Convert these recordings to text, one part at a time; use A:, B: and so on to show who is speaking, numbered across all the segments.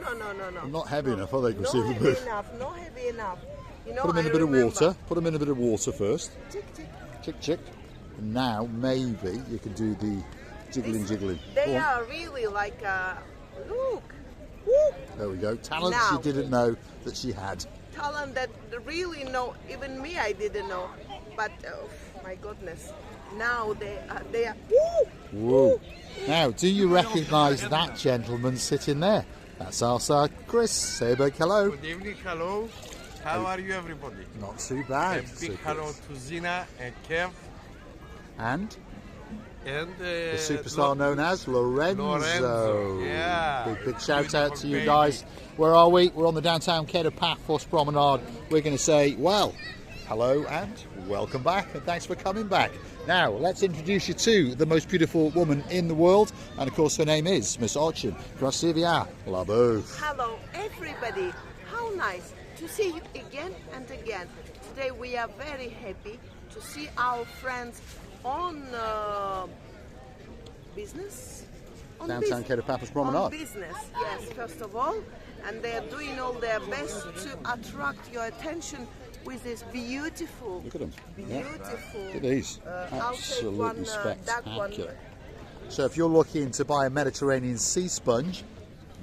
A: I'm not heavy enough, are they?
B: Not heavy enough, not heavy enough. You know,
A: put them in a bit of water. Put them in a bit of water first.
B: Chick, chick.
A: Chick, chick. And now, maybe, you can do the jiggling.
B: They are really like, look. Woo.
A: There we go. Talent she didn't know that she had.
B: Talent that really know, even me I didn't know. But, oh, my goodness. Now they are, woo.
A: Woo. Now, do you recognise that gentleman sitting there? That's our sir, Chris. Say a big hello.
C: Good evening, hello. How are you, everybody?
A: Not too bad.
C: A big hello to Zina and Kev.
A: And
C: And
A: the superstar known as Lorenzo.
C: Yeah.
A: Big shout out to you guys. Where are we? We're on the downtown Paphos Promenade. We're going to say, well, hello and welcome back, and thanks for coming back. Now, let's introduce you to the most beautiful woman in the world, and of course her name is Miss Orchin. Krasivia Labov.
B: Hello, everybody. How nice to see you again and again. Today we are very happy to see our friends on business.
A: Downtown Paphos Promenade.
B: On business, yes, first of all. And they are doing all their best to attract your attention with this beautiful,
A: look at them.
B: Beautiful.
A: Look at these. Absolutely
B: that one.
A: spectacular. So if you're looking to buy a Mediterranean sea sponge,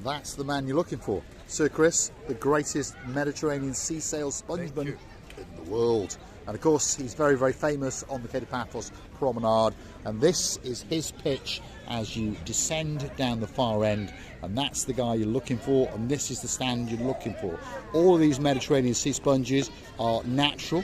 A: that's the man you're looking for. Sir Chris, the greatest Mediterranean sea sail spongeman in the world. And of course, he's very, very famous on the Paphos Promenade. And this is his pitch as you descend down the far end. And that's the guy you're looking for. And this is the stand you're looking for. All of these Mediterranean sea sponges are natural.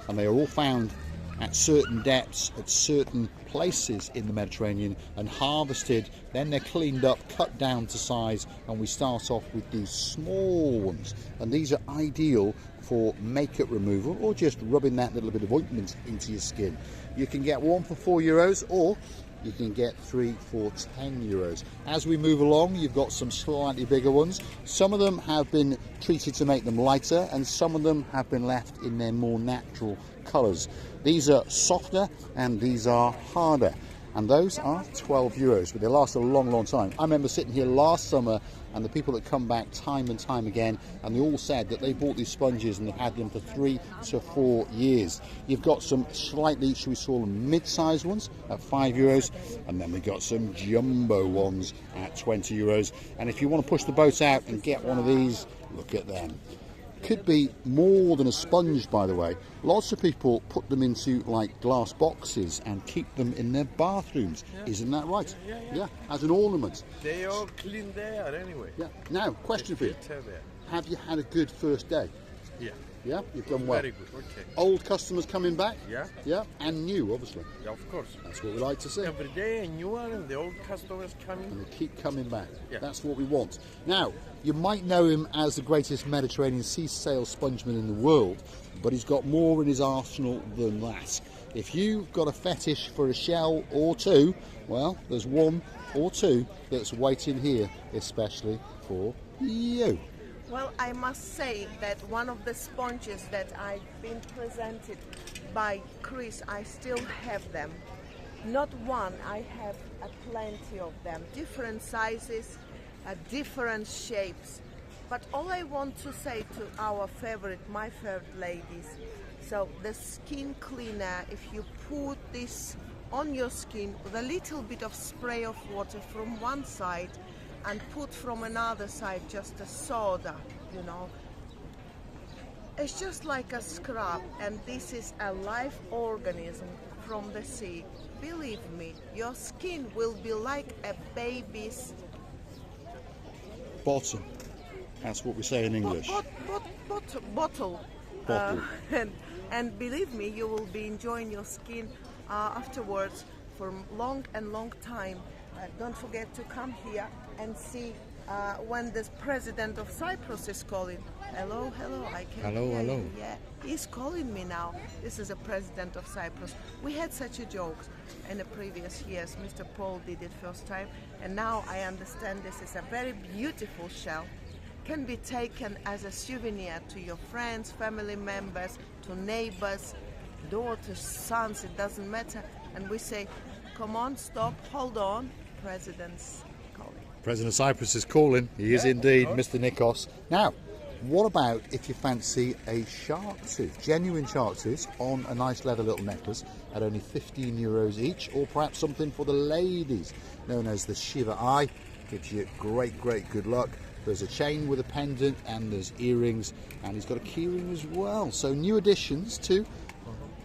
A: And they are all found at certain depths, at certain places in the Mediterranean, and harvested. Then they're cleaned up, cut down to size. And we start off with these small ones. And these are ideal for makeup removal or just rubbing that little bit of ointment into your skin. You can get one for €4 or you can get 3 for €10. As we move along, you've got some slightly bigger ones. Some of them have been treated to make them lighter and some of them have been left in their more natural colours. These are softer and these are harder. And those are €12, but they last a long, long time. I remember sitting here last summer and the people that come back time and time again, and they all said that they bought these sponges and they've had them for 3 to 4 years. You've got some slightly, should we call them mid-sized ones at €5, and then we've got some jumbo ones at €20. And if you want to push the boat out and get one of these, look at them. Could be more than a sponge, by the way. Lots of people put them into like glass boxes and keep them in their bathrooms. Yeah. Isn't that right? Yeah, as an ornament.
C: They all clean there anyway.
A: Yeah. Now, question for you. Have you had a good first day?
C: Yeah.
A: Yeah, you've done well.
C: Very good, okay.
A: Old customers coming back?
C: Yeah.
A: Yeah, and new, obviously.
C: Yeah, of course.
A: That's what we like to see.
C: Every day a new one and the old customers coming.
A: And they keep coming back.
C: Yeah.
A: That's what we want. Now, you might know him as the greatest Mediterranean sea sail spongeman in the world, but he's got more in his arsenal than that. If you've got a fetish for a shell or two, well, there's one or two that's waiting here, especially for you.
B: Well, I must say that one of the sponges that I've been presented by Chris, I still have them. Not one, I have plenty of them. Different sizes, different shapes. But all I want to say to my favorite ladies, so the skin cleaner, if you put this on your skin with a little bit of spray of water from one side, and put from another side just a soda, you know. It's just like a scrub, and this is a live organism from the sea. Believe me, your skin will be like a baby's
A: bottom. That's what we say in English.
B: Bottle. And believe me, you will be enjoying your skin afterwards for long time. Don't forget to come here and see when the president of Cyprus is calling. Hello, I can hear you. Yeah, he's calling me now. This is the president of Cyprus. We had such a joke in the previous years. Mr. Paul did it first time, and now I understand this is a very beautiful shell. Can be taken as a souvenir to your friends, family members, to neighbors, daughters, sons, it doesn't matter. And we say, come on, stop, hold on, president's calling.
A: President of Cyprus is calling. He is indeed, Mr. Nikos. Now, what about if you fancy a shark tooth, genuine shark tooth on a nice leather little necklace at only €15 each, or perhaps something for the ladies known as the Shiva Eye. Gives you great good luck. There's a chain with a pendant and there's earrings, and he's got a keyring as well. So new additions to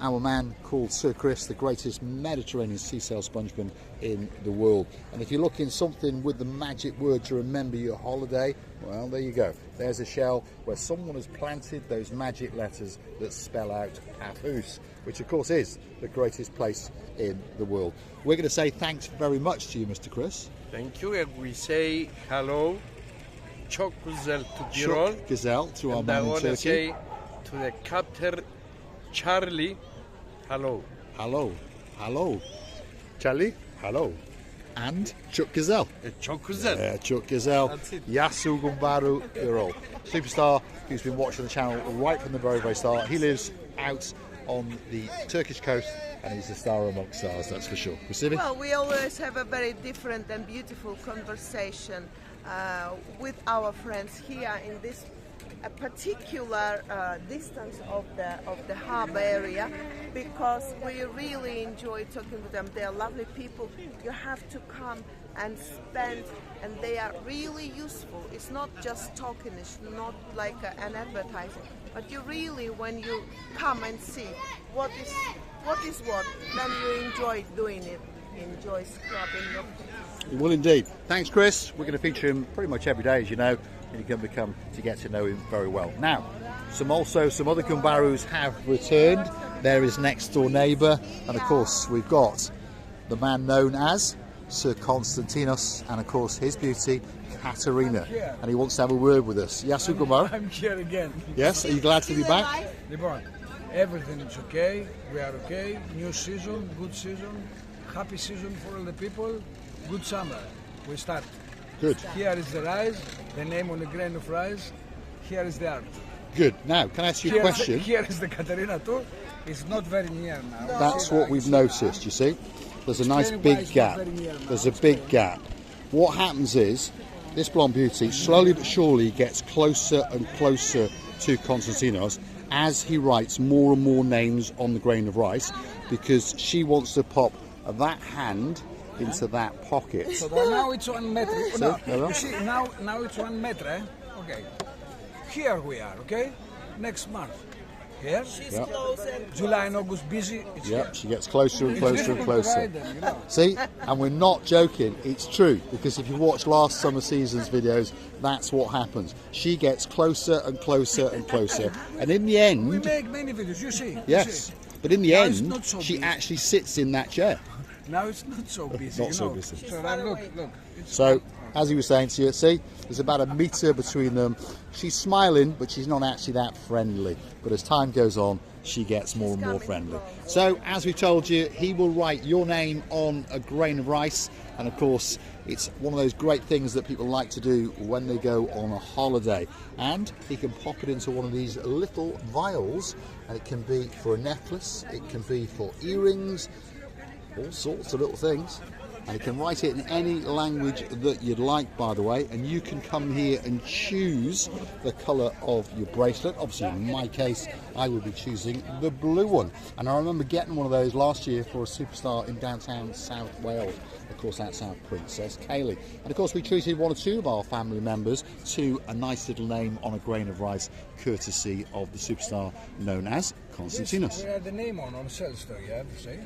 A: our man called Sir Chris, the greatest Mediterranean sea sail spongeman in the world. And if you're looking something with the magic word to remember your holiday, well, there you go. There's a shell where someone has planted those magic letters that spell out Paphos, which of course is the greatest place in the world. We're going to say thanks very much to you, Mr. Chris.
C: Thank you, and we say hello, çok güzel to Birol.
A: Çok güzel to our
C: And I
A: man in
C: want to
A: Turkey.
C: say to the captain Charlie, hello.
A: Hello, hello. Charlie, hello. And çok güzel.
C: Çok güzel.
A: Yeah, çok güzel.
C: That's it.
A: Yasu Gumbaru Birol. Superstar who's been watching the channel right from the very start. He lives out on the Turkish coast and he's a star amongst stars, that's for sure. Recibi?
B: Well, we always have a very different and beautiful conversation with our friends here in this a particular distance of the harbour area, because we really enjoy talking with them. They are lovely people. You have to come and spend, and they are really useful. It's not just talking, it's not like an advertising, but you really, when you come and see what is what, then you enjoy doing it, enjoy scrubbing your face.
A: Well, indeed. Thanks, Chris. We're going to feature him pretty much every day, as you know, and you can become to get to know him very well. Now, some other Kumbarus have returned. They're his next door neighbour, and of course we've got the man known as Sir Konstantinos, and of course his beauty Katerina, and he wants to have a word with us. Yasu Kumar.
D: I'm here again.
A: Yes, are you glad to be back?
D: Lebron, everything is okay. We are okay. New season, good season, happy season for all the people. Good summer. We start.
A: Good.
D: Here is the rice, the name on the grain of rice. Here is the art.
A: Good. Now, can I ask you a question?
D: Here is the Katerina too. It's not very near now.
A: That's what we've noticed, you see. There's a nice big gap. There's a big gap. What happens is, this blonde beauty slowly but surely gets closer and closer to Konstantinos as he writes more and more names on the grain of rice, because she wants to pop that hand into that pocket.
D: So now it's 1 meter. No,
A: hello?
D: you see, now it's 1 meter. Eh? Okay. Here we are. Okay. Next month. Here.
A: Yep.
D: July and August busy. It's here.
A: Yep, she gets closer and
D: It's
A: closer and
D: difficult to
A: closer.
D: ride them, you know.
A: See, and we're not joking, it's true, because if you watch last summer season's videos, that's what happens. She gets closer and closer and closer, and in the
D: We
A: end,
D: make many videos. You see. you
A: yes,
D: see.
A: but in the
D: Now it's
A: end,
D: not so
A: she
D: busy.
A: actually sits in that chair.
D: Now it's not so busy.
A: Not
D: you
A: so
D: know.
A: busy.
D: So now look. It's
A: So, as he was saying to you, see, there's about a metre between them. She's smiling, but she's not actually that friendly. But as time goes on, she gets more and more friendly. So, as we told you, he will write your name on a grain of rice. And of course, it's one of those great things that people like to do when they go on a holiday. And he can pop it into one of these little vials, and it can be for a necklace, it can be for earrings, all sorts of little things. And you can write it in any language that you'd like, by the way, and you can come here and choose the colour of your bracelet. Obviously, in my case, I will be choosing the blue one. And I remember getting one of those last year for a superstar in downtown South Wales. Of course, that's our Princess Kaylee. And of course, we treated one or two of our family members to a nice little name on a grain of rice, courtesy of the superstar known as Konstantinos.
D: we had the name on sales store. You have to say.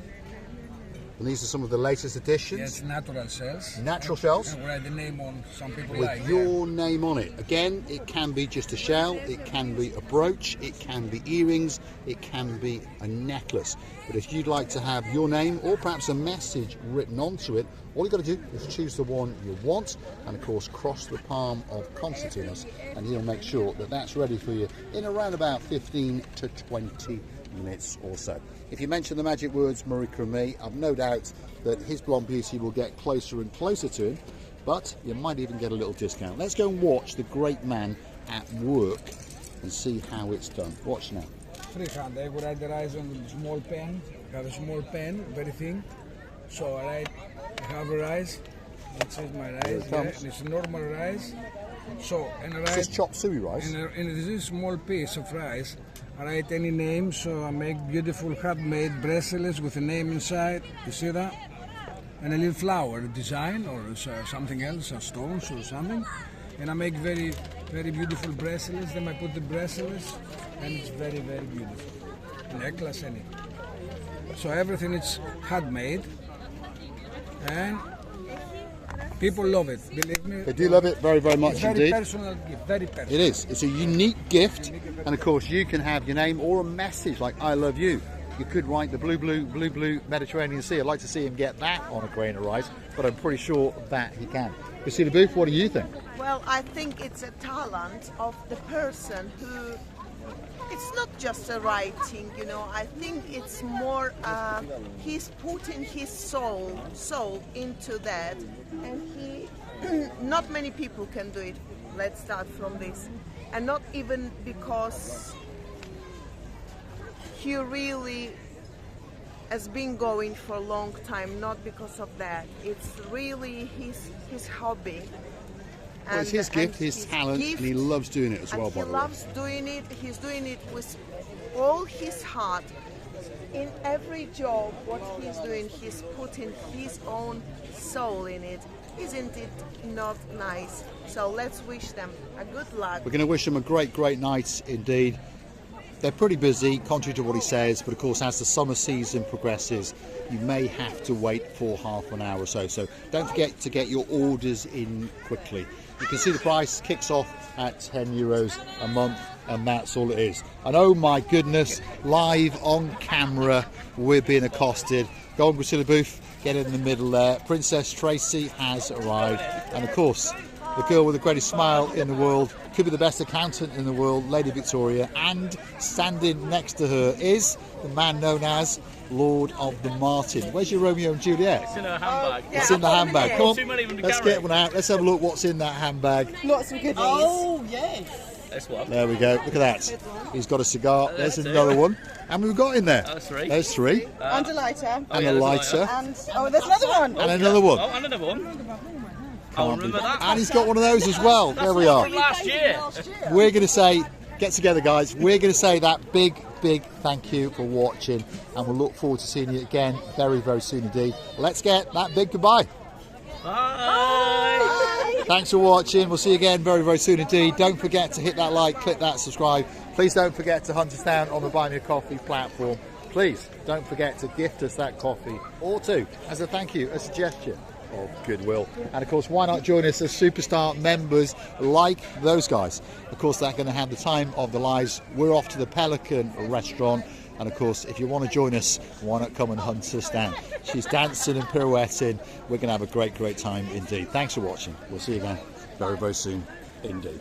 A: And these are some of the latest additions.
D: Yes, natural cells.
A: Natural shells.
D: And we had the name on. Some people
A: With
D: like.
A: your name on it. Again, it can be just a shell, it can be a brooch, it can be earrings, it can be a necklace. But if you'd like to have your name or perhaps a message written onto it, all you've got to do is choose the one you want, and of course cross the palm of Konstantinos, and he'll make sure that that's ready for you in around about 15 to 20 minutes or so. If you mention the magic words Marika and me, I've no doubt that his blonde beauty will get closer and closer to him, but you might even get a little discount. Let's go and watch the great man at work and see how it's done. Watch now.
D: Freehand. I would write the rice on a small pen. I have a small pen, very thin. So I have a rice. This is my rice.
A: Here it comes.
D: It's normal rice. So, and rice.
A: This is chop suey rice.
D: In this small piece of rice, I write any name. So I make beautiful handmade bracelets with a name inside. You see that? And a little flower design or something else, stones or something. And I make very, very beautiful bracelets. Then I put the bracelets, and it's very, very beautiful. Necklace, anything. So everything is handmade, and people love it. Believe me.
A: They do love it very, very much
D: It's very
A: indeed.
D: personal gift. Very personal.
A: It is. It's a unique gift, and of course you can have your name or a message like "I love you." You could write the blue Mediterranean Sea. I'd like to see him get that on a grain of rice, but I'm pretty sure that he can. Christina Booth, what do you think?
B: Well, I think it's a talent of the person who. It's not just a writing, you know. I think it's more. He's putting his soul into that, and he. Not many people can do it. Let's start from this, and not even because he really has been going for a long time. Not because of that. It's really his hobby.
A: Well, it's his gift, his talent, and he loves doing it as well, by the way.
B: He loves doing it. He's doing it with all his heart. In every job, what he's doing, he's putting his own soul in it. Isn't it not nice? So let's wish them a good luck.
A: We're going to wish them a great, great night indeed. They're pretty busy, contrary to what he says, but of course as the summer season progresses, you may have to wait for half an hour or so. So don't forget to get your orders in quickly. You can see the price kicks off at €10 a month, and that's all it is. And oh my goodness, live on camera, we're being accosted. Go on, Priscilla Booth, get in the middle there. Princess Tracy has arrived, and of course, the girl with the greatest smile in the world, could be the best accountant in the world, Lady Victoria, and standing next to her is the man known as Lord of the Martin. Where's your Romeo and Juliet?
E: It's in her handbag.
A: It's in the handbag. Come
E: Too many of
A: on,
E: them to
A: let's
E: carry.
A: get one out. Let's have a look what's in that handbag.
F: Lots of goodies. Oh, yes.
E: This one.
A: There we go. Look at that. He's got a cigar. There's
E: That's
A: another
E: it.
A: one. How many we've got in there?
E: That's three.
A: There's three.
F: And a lighter.
A: And
E: yeah,
A: a
E: there's a
A: lighter.
F: And, there's another one.
A: And another one.
E: Oh, and another one. I
A: Can't
E: remember
A: be-
E: that.
A: And he's got one of those as well. There we are.
E: From last year.
A: We're going to say, get together guys, we're going to say that big thank you for watching, and we'll look forward to seeing you again very, very soon indeed. Let's get that big goodbye.
E: Bye.
A: Thanks for watching. We'll see you again very, very soon indeed. Don't forget to hit that like, click that subscribe. Please don't forget to hunt us down on the Buy Me a Coffee platform. Please don't forget to gift us that coffee or two as a thank you, a suggestion of goodwill. And of course, why not join us as superstar members like those guys? Of course, they're going to have the time of their lives. We're off to the Pelican restaurant, and of course, if you want to join us, why not come and hunt us down? She's dancing and pirouetting. We're going to have a great, great time indeed. Thanks for watching. We'll see you again very, very soon indeed.